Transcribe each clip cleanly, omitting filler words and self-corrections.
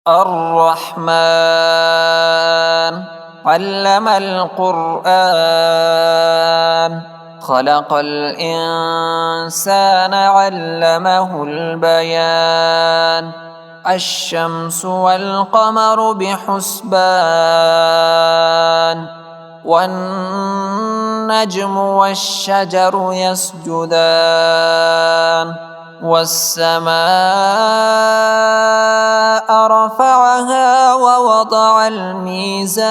الرحمن علم القرآن خلق الإنسان علمه البيان الشمس والقمر بحسبان والنجم والشجر يسجدان والسماء رفعها ووضع الميزان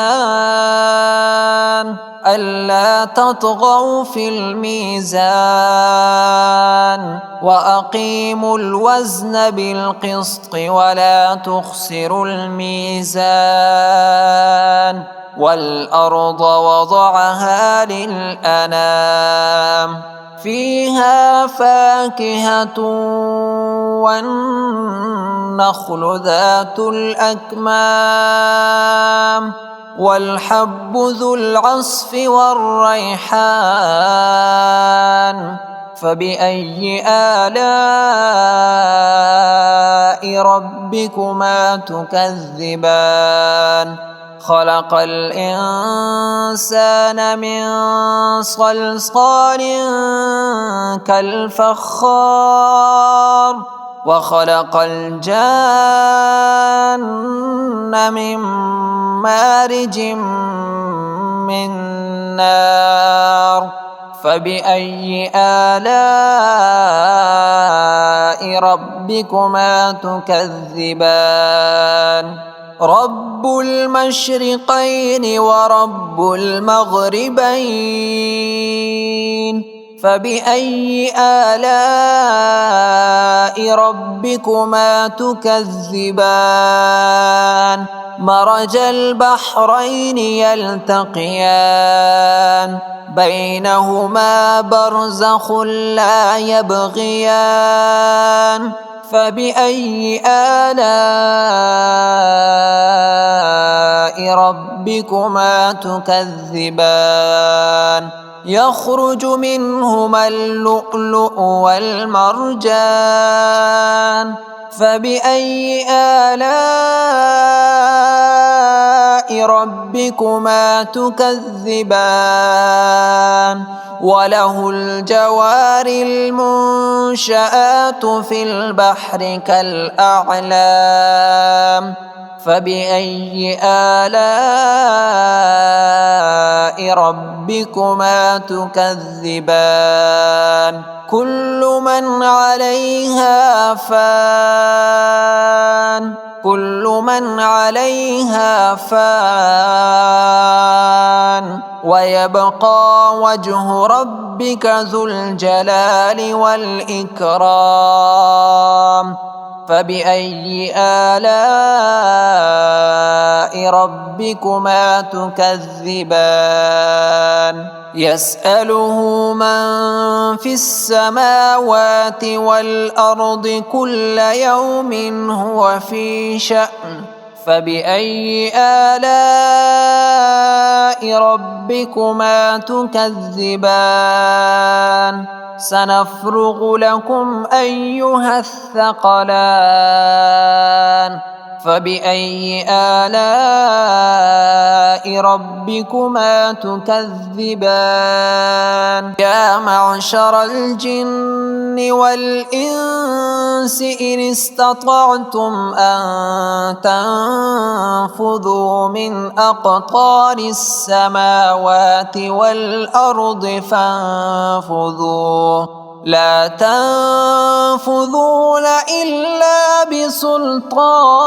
ألا تطغوا في الميزان وأقيموا الوزن بالقسط ولا تخسروا الميزان والأرض وضعها للأنام فيها فاكهة والنخل ذات الأكمام والحب ذو العصف والريحان فبأي آلاء ربكما تكذبان خلق الإنسان من صلصال كالفخار وخلق الجان من مارج من نار فبأي آلاء ربكما تكذبان رب المشرقين ورب المغربين فبأي آلاء ربكما تكذبان مرج البحرين يلتقيان بينهما برزخ لا يبغيان فبأي آلاء ربكما تكذبان يخرج منهما اللؤلؤ والمرجان فبأي آلاء ربكما تكذبان وله الجوار المنشآت في البحر كالأعلام فبأي آلاء ربكما تكذبان كل من عليها فان ويبقى وجه ربك ذو الجلال والإكرام فبأي آلاء ربكما تكذبان يسأله من في السماوات والأرض كل يوم هو في شأن فبأي آلاء ربكما تكذبان سنفرغ لكم أيها الثقلان فبأي آلاء ربكما تكذبان يا معشر الجن والإنس إن استطعتم أن تنفذوا من أقطار السماوات والأرض فانفذوا لا تنفذون إلا بسلطان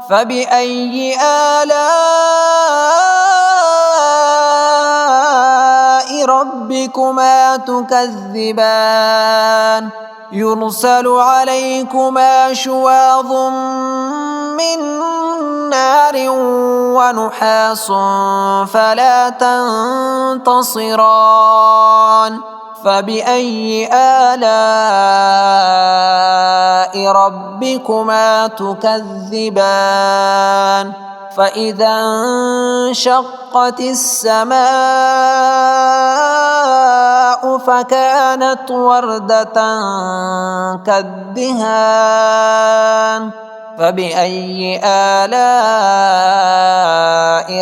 فبأي آلاء ربكما تكذبان يرسل عليكما شواظ من نار ونحاس فلا تنتصران فبأي آلاء ربكما تكذبان فإذا انشقت السماء فكانت وردة كالدهان فبأي آلاء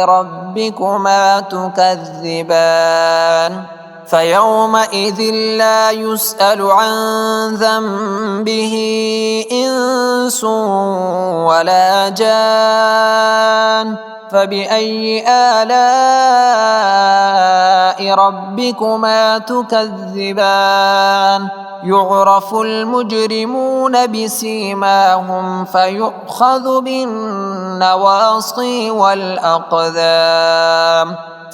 ربكما تكذبان فيومئذ لا يسأل عن ذنبه إنس ولا جان فبأي آلاء ربكما تكذبان يعرف المجرمون بسيماهم فيؤخذ بالنواصي والأقدام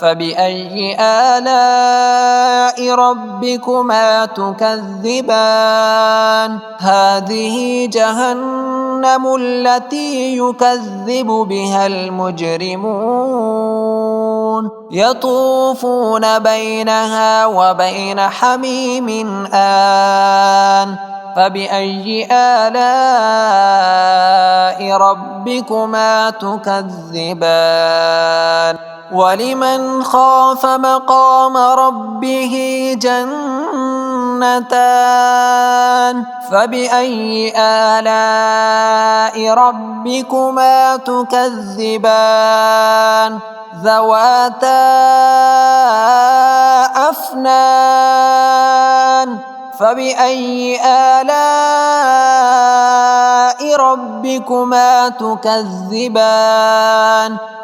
فبأي آلاء ربكما تكذبان هذه جهنم التي يكذب بها المجرمون يطوفون بينها وبين حميم آن فبأي آلاء ربكما تكذبان ولمن خاف مقام ربه جنتان فبأي آلاء ربكما تكذبان ذواتا أفنان فبأي آلاء ربكما تكذبان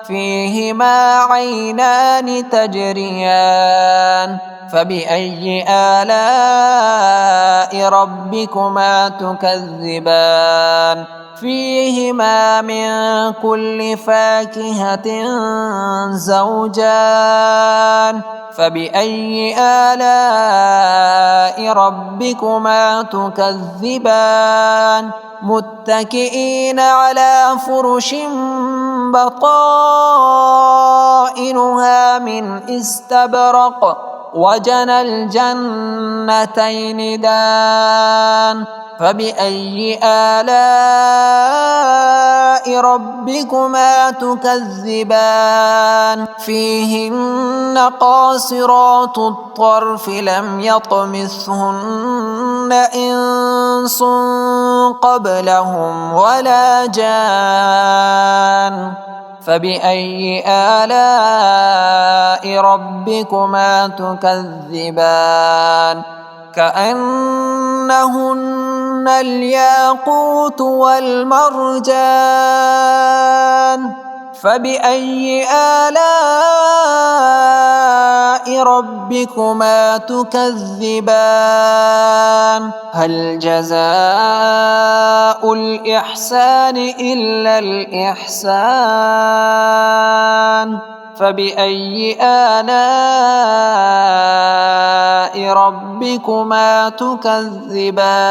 فيهما عينان تجريان فبأي آلاء ربكما تكذبان فيهما من كل فاكهة زوجان فبأي آلاء ربكما تكذبان متكئين على فرش بطائنها من استبرق وجنى الجنتين دان فبأي آلاء ربكما تكذبان فيهن قاصرات الطرف لم يطمثهن إنس قبلهم ولا جان فبأي آلاء ربكما تكذبان كأنهن الياقوت والمرجان فبأي آلاء ربكما تكذبان هل جزاء الإحسان إلا الإحسان فبأي آلاء ربكما تكذبان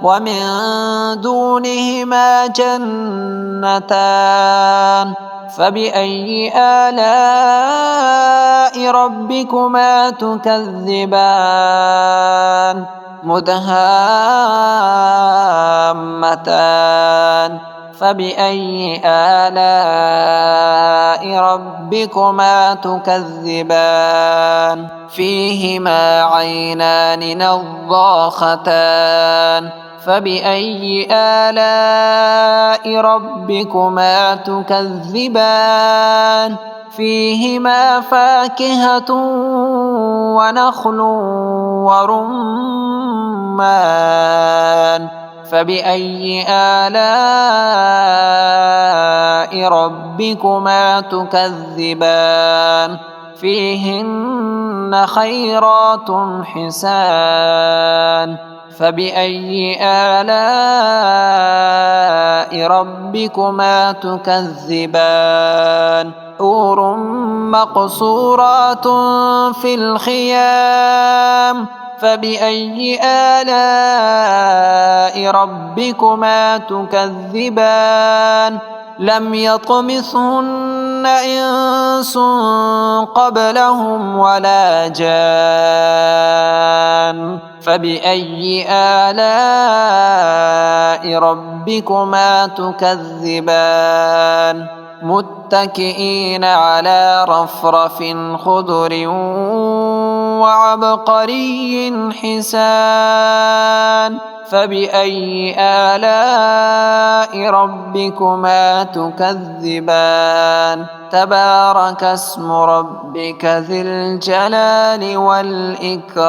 ومن دونهما جنتان فبأي آلاء ربكما تكذبان مدهامتان فبأي آلاء ربكما تكذبان فيهما عينان نضاختان فبأي آلاء ربكما تكذبان فيهما فاكهة ونخل ورمان فبأي آلاء ربكما تكذبان فيهن خيرات حسان فبأي آلاء ربكما تكذبان حور مقصورات في الخيام فبأي آلاء ربكما تكذبان لم يطمثهن إنس قبلهم ولا جان فبأي آلاء ربكما تكذبان متكئين على رفرف خضر وعبقري حسان فبأي آلاء آلاء ربكما تكذبان تبارك اسم ربك ذي الجلال والإكرام.